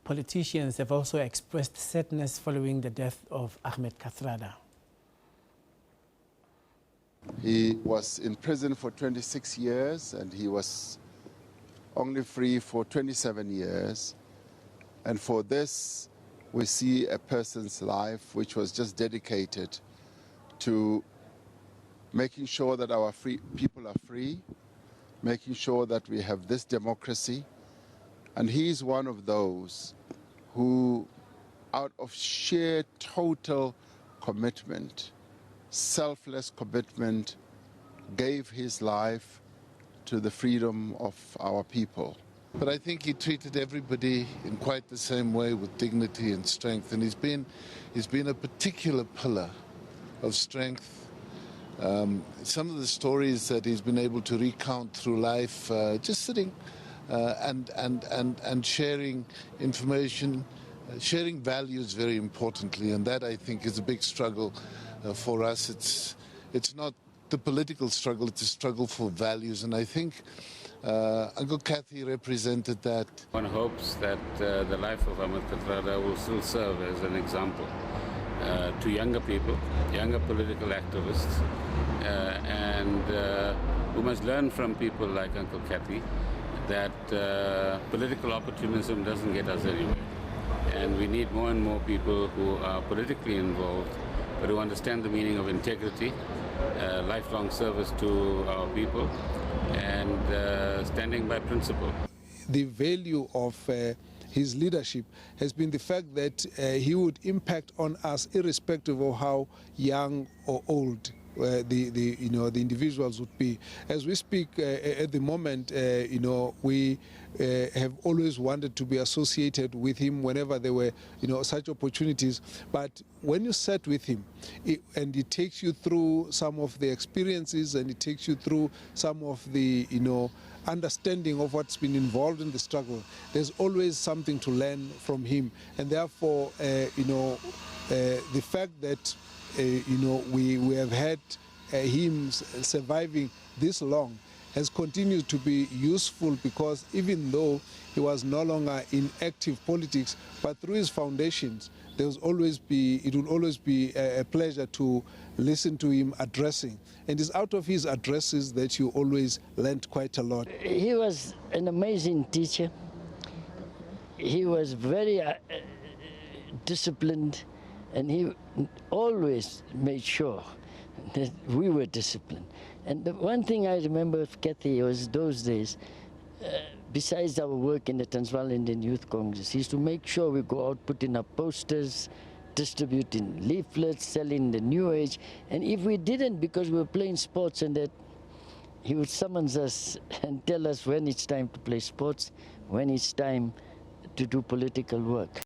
Politicians have also expressed sadness following the death of Ahmed Kathrada. He was in prison for 26 years and he was only free for 27 years. And for this, we see a person's life which was just dedicated to making sure that our people are free, making sure that we have this democracy. And he is one of those who, out of sheer total commitment, selfless commitment, gave his life to the freedom of our people. But I think he treated everybody in quite the same way, with dignity and strength. And he's been a particular pillar of strength. Some of the stories that he's been able to recount through life, just sitting and sharing information, sharing values very importantly, and that I think is a big struggle for us. It's not the political struggle, it's a struggle for values, and I think Uncle Kathy represented that. One hopes that the life of Ahmed Kathrada will still serve as an example to younger people, younger political activists, and who must learn from people like Uncle Kathy that political opportunism doesn't get us anywhere. And we need more and more people who are politically involved, but who understand the meaning of integrity, lifelong service to our people, and standing by principle. The value of his leadership has been the fact that he would impact on us irrespective of how young or old the individuals would be. As we speak at the moment, we have always wanted to be associated with him whenever there were such opportunities. But when you sat with him, and he takes you through some of the experiences, and he takes you through some of the understanding of what's been involved in the struggle, there's always something to learn from him. And therefore, the fact that we have had him surviving this long has continued to be useful, because even though he was no longer in active politics, but through his foundations, it will always be a pleasure to listen to him addressing. And it's out of his addresses that you always learned quite a lot. He was an amazing teacher. He was very disciplined, and he always made sure that we were disciplined. And the one thing I remember of Kathy was those days, besides our work in the Transvaal Indian Youth Congress, he used to make sure we go out putting up posters, distributing leaflets, selling the New Age. And if we didn't, because we were playing sports and that, he would summons us and tell us when it's time to play sports, when it's time to do political work.